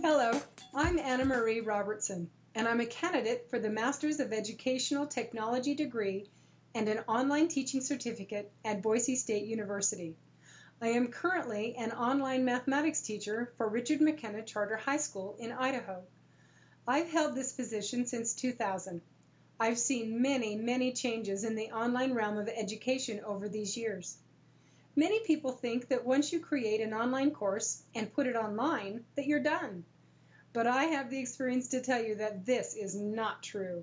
Hello, I'm Anna Marie Robertson, and I'm a candidate for the Masters of Educational Technology degree and an online teaching certificate at Boise State University. I am currently an online mathematics teacher for Richard McKenna Charter High School in Idaho. I've held this position since 2000. I've seen many changes in the online realm of education over these years. Many people think that once you create an online course and put it online, that you're done. But I have the experience to tell you that this is not true.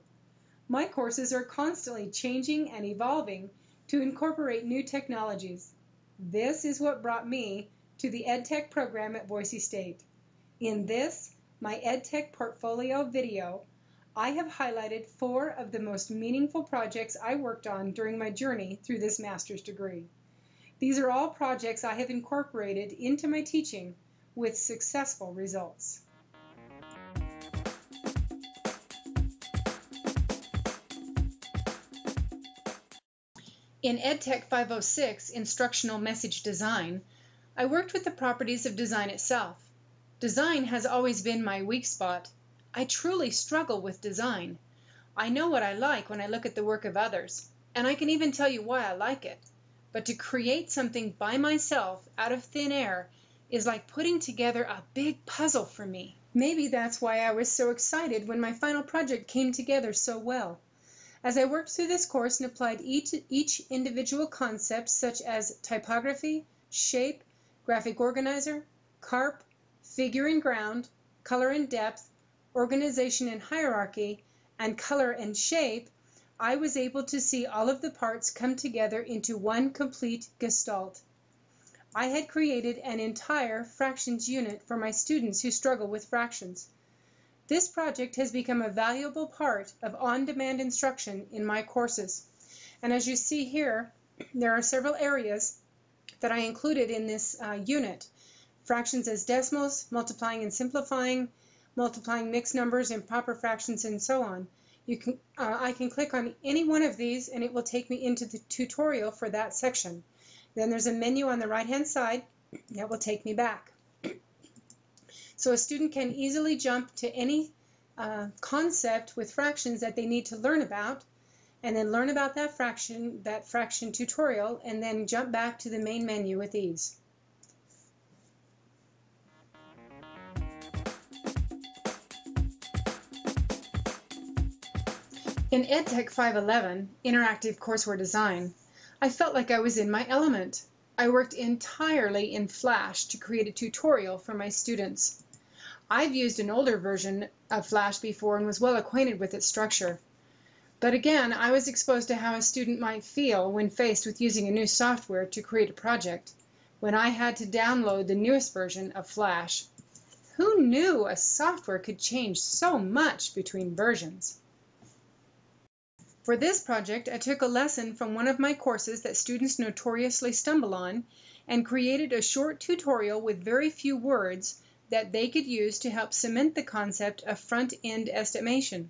My courses are constantly changing and evolving to incorporate new technologies. This is what brought me to the EdTech program at Boise State. In this, my EdTech portfolio video, I have highlighted 4 of the most meaningful projects I worked on during my journey through this master's degree. These are all projects I have incorporated into my teaching with successful results. In EdTech 506, Instructional Message Design, I worked with the properties of design itself. Design has always been my weak spot. I truly struggle with design. I know what I like when I look at the work of others, and I can even tell you why I like it. But to create something by myself out of thin air is like putting together a big puzzle for me. Maybe that's why I was so excited when my final project came together so well. As I worked through this course and applied each individual concept, such as typography, shape, graphic organizer, CARP, figure and ground, color and depth, organization and hierarchy, and color and shape, I was able to see all of the parts come together into one complete gestalt. I had created an entire fractions unit for my students who struggle with fractions. This project has become a valuable part of on-demand instruction in my courses. And as you see here, there are several areas that I included in this unit. Fractions as decimals, multiplying and simplifying, multiplying mixed numbers, improper fractions, and so on. I can click on any one of these and it will take me into the tutorial for that section. Then there's a menu on the right-hand side that will take me back. So a student can easily jump to any concept with fractions that they need to learn about, and then learn about that fraction tutorial, and then jump back to the main menu with ease. In EdTech 511, Interactive Courseware Design, I felt like I was in my element. I worked entirely in Flash to create a tutorial for my students. I've used an older version of Flash before and was well acquainted with its structure. But again, I was exposed to how a student might feel when faced with using a new software to create a project, when I had to download the newest version of Flash. Who knew a software could change so much between versions? For this project, I took a lesson from one of my courses that students notoriously stumble on and created a short tutorial with very few words that they could use to help cement the concept of front-end estimation.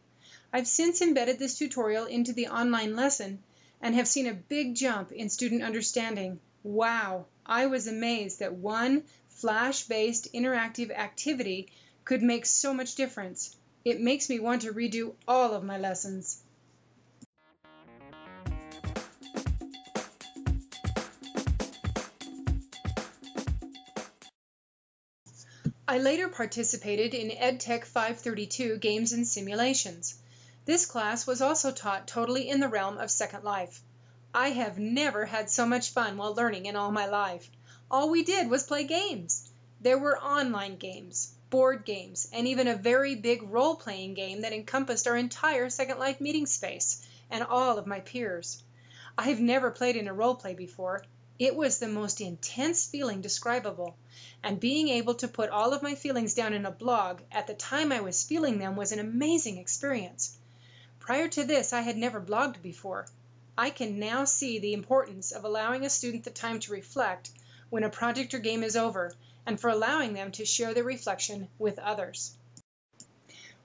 I've since embedded this tutorial into the online lesson and have seen a big jump in student understanding. Wow, I was amazed that one Flash-based interactive activity could make so much difference. It makes me want to redo all of my lessons. I later participated in EdTech 532 Games and Simulations. This class was also taught totally in the realm of Second Life. I have never had so much fun while learning in all my life. All we did was play games. There were online games, board games, and even a very big role-playing game that encompassed our entire Second Life meeting space and all of my peers. I've never played in a role-play before. It was the most intense feeling describable, and being able to put all of my feelings down in a blog at the time I was feeling them was an amazing experience. Prior to this, I had never blogged before. I can now see the importance of allowing a student the time to reflect when a project or game is over, and for allowing them to share their reflection with others.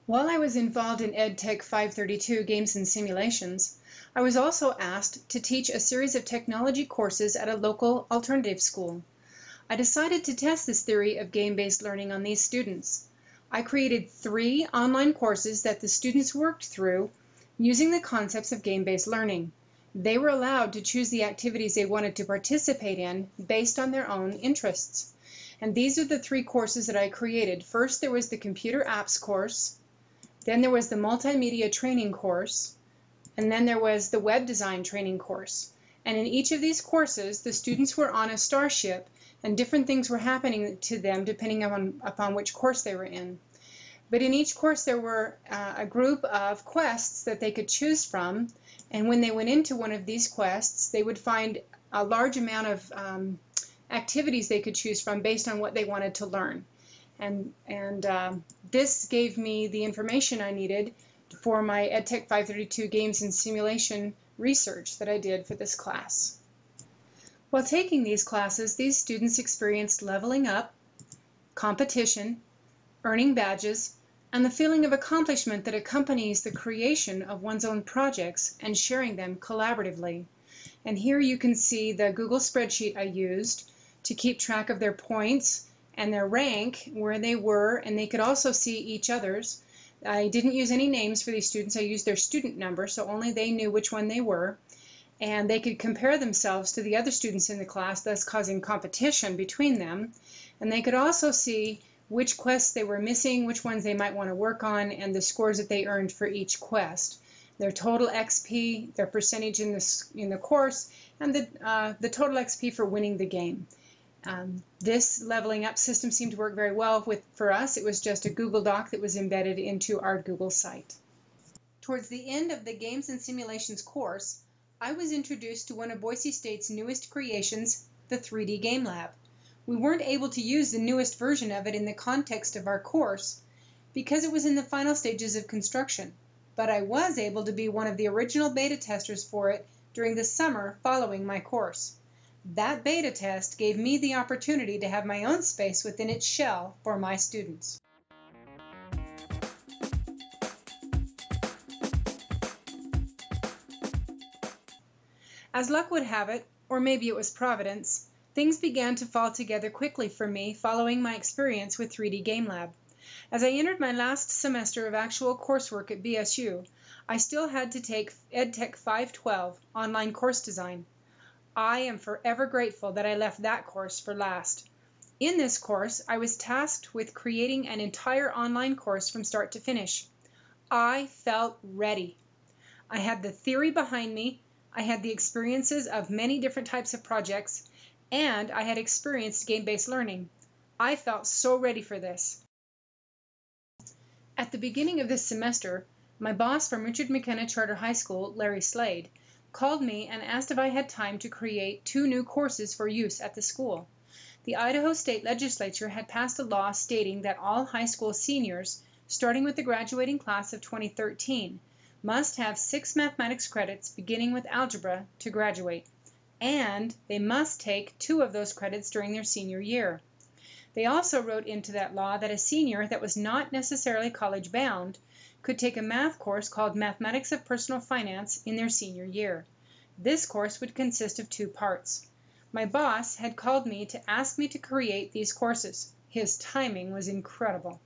While I was involved in EdTech 532 Games and Simulations, I was also asked to teach a series of technology courses at a local alternative school. I decided to test this theory of game-based learning on these students. I created 3 online courses that the students worked through using the concepts of game-based learning. They were allowed to choose the activities they wanted to participate in based on their own interests. And these are the 3 courses that I created. First, there was the computer apps course, then there was the multimedia training course, and then there was the web design training course. And in each of these courses, the students were on a starship, and different things were happening to them depending upon which course they were in. But in each course there were a group of quests that they could choose from, and when they went into one of these quests, they would find a large amount of activities they could choose from based on what they wanted to learn. And this gave me the information I needed for my EdTech 532 games and simulation research that I did for this class. While taking these classes, these students experienced leveling up, competition, earning badges, and the feeling of accomplishment that accompanies the creation of one's own projects and sharing them collaboratively. And here you can see the Google spreadsheet I used to keep track of their points and their rank, where they were, and they could also see each other's. I didn't use any names for these students. I used their student number, so only they knew which one they were. And they could compare themselves to the other students in the class, thus causing competition between them. And they could also see which quests they were missing, which ones they might want to work on, and the scores that they earned for each quest. Their total XP, their percentage in the course, and the total XP for winning the game. This leveling up system seemed to work very well for us. It was just a Google Doc that was embedded into our Google site. Towards the end of the Games and Simulations course, I was introduced to one of Boise State's newest creations, the 3D Game Lab. We weren't able to use the newest version of it in the context of our course because it was in the final stages of construction, but I was able to be one of the original beta testers for it during the summer following my course. That beta test gave me the opportunity to have my own space within its shell for my students. As luck would have it, or maybe it was Providence, things began to fall together quickly for me following my experience with 3D Game Lab. As I entered my last semester of actual coursework at BSU, I still had to take EdTech 512 online course design. I am forever grateful that I left that course for last. In this course, I was tasked with creating an entire online course from start to finish. I felt ready. I had the theory behind me, I had the experiences of many different types of projects, and I had experienced game-based learning. I felt so ready for this. At the beginning of this semester, my boss from Richard McKenna Charter High School, Larry Slade, called me and asked if I had time to create 2 new courses for use at the school. The Idaho State Legislature had passed a law stating that all high school seniors, starting with the graduating class of 2013, must have 6 mathematics credits beginning with algebra to graduate, and they must take 2 of those credits during their senior year. They also wrote into that law that a senior that was not necessarily college-bound could take a math course called Mathematics of Personal Finance in their senior year. This course would consist of 2 parts. My boss had called me to ask me to create these courses. His timing was incredible.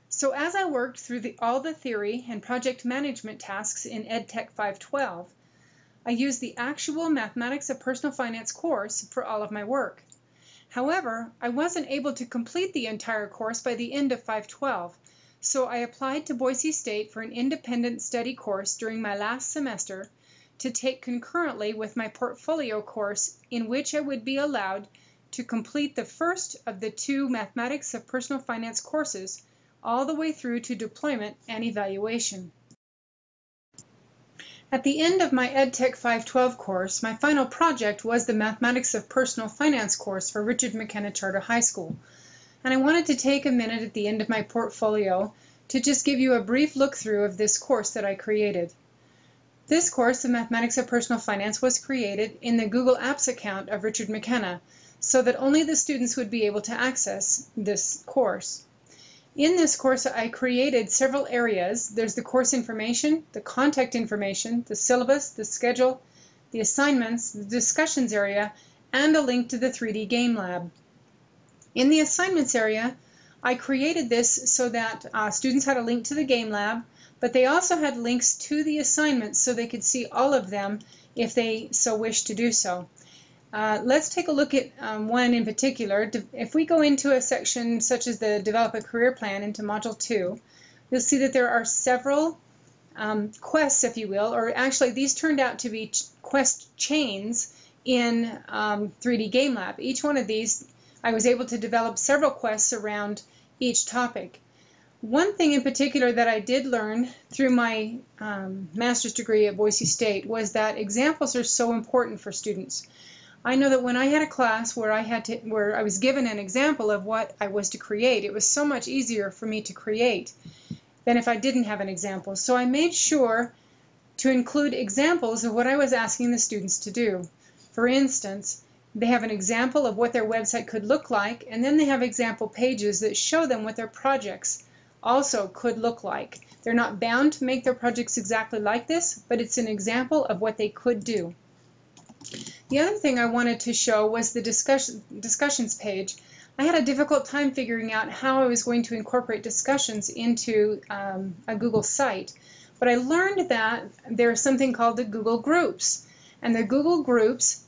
So as I worked through all the theory and project management tasks in EdTech 512, I used the actual Mathematics of Personal Finance course for all of my work. However, I wasn't able to complete the entire course by the end of 512, so I applied to Boise State for an independent study course during my last semester to take concurrently with my portfolio course, in which I would be allowed to complete the first of the 2 Mathematics of Personal Finance courses all the way through to deployment and evaluation. At the end of my EdTech 512 course, my final project was the Mathematics of Personal Finance course for Richard McKenna Charter High School. And I wanted to take a minute at the end of my portfolio to just give you a brief look through of this course that I created. This course, the Mathematics of Personal Finance, was created in the Google Apps account of Richard McKenna so that only the students would be able to access this course. In this course, I created several areas. There's the course information, the contact information, the syllabus, the schedule, the assignments, the discussions area, and a link to the 3D Game Lab. In the assignments area, I created this so that students had a link to the game lab, but they also had links to the assignments so they could see all of them if they so wished to do so. Let's take a look at one in particular. If we go into a section such as the Develop a Career Plan into Module 2, you'll see that there are several quests, if you will, or actually these turned out to be quest chains in 3D Game Lab. Each one of these, I was able to develop several quests around each topic. One thing in particular that I did learn through my master's degree at Boise State was that examples are so important for students. I know that when I had a class where I was given an example of what I was to create, it was so much easier for me to create than if I didn't have an example. So I made sure to include examples of what I was asking the students to do. For instance, they have an example of what their website could look like, and then they have example pages that show them what their projects also could look like. They're not bound to make their projects exactly like this, but it's an example of what they could do. The other thing I wanted to show was the discussions page. I had a difficult time figuring out how I was going to incorporate discussions into a Google site, but I learned that there's something called the Google Groups, and the Google Groups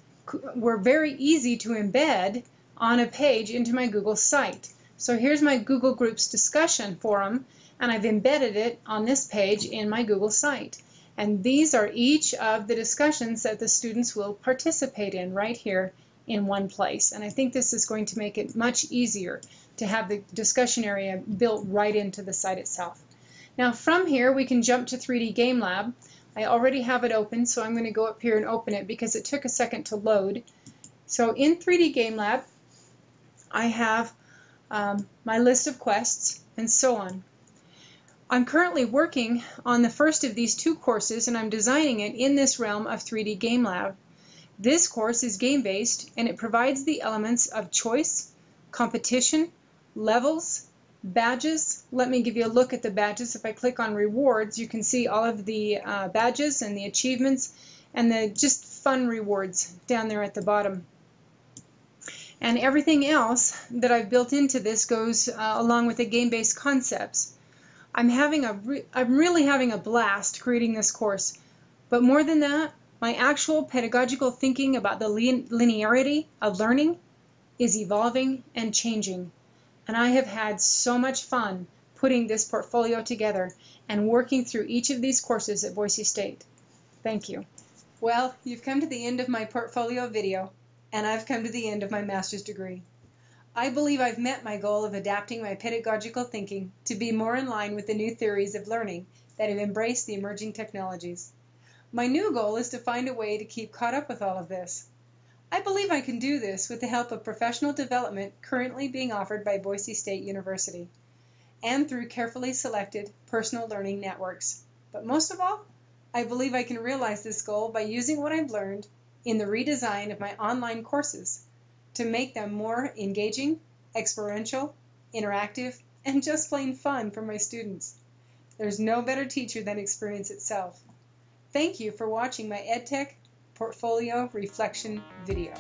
were very easy to embed on a page into my Google site. So here's my Google Groups discussion forum, and I've embedded it on this page in my Google site. And these are each of the discussions that the students will participate in right here in one place. And I think this is going to make it much easier to have the discussion area built right into the site itself. Now from here we can jump to 3D Game Lab. I already have it open, so I'm going to go up here and open it because it took a second to load. So in 3D Game Lab I have my list of quests and so on. I'm currently working on the first of these two courses, and I'm designing it in this realm of 3D Game Lab. This course is game-based, and it provides the elements of choice, competition, levels, badges. Let me give you a look at the badges. If I click on rewards, you can see all of the badges and the achievements and the just fun rewards down there at the bottom. And everything else that I've built into this goes along with the game-based concepts. I'm really having a blast creating this course, but more than that, my actual pedagogical thinking about the linearity of learning is evolving and changing, and I have had so much fun putting this portfolio together and working through each of these courses at Boise State. Thank you. Well, you've come to the end of my portfolio video, and I've come to the end of my master's degree. I believe I've met my goal of adapting my pedagogical thinking to be more in line with the new theories of learning that have embraced the emerging technologies. My new goal is to find a way to keep caught up with all of this. I believe I can do this with the help of professional development currently being offered by Boise State University, and through carefully selected personal learning networks. But most of all, I believe I can realize this goal by using what I've learned in the redesign of my online courses to make them more engaging, experiential, interactive, and just plain fun for my students. There's no better teacher than experience itself. Thank you for watching my EdTech Portfolio Reflection video.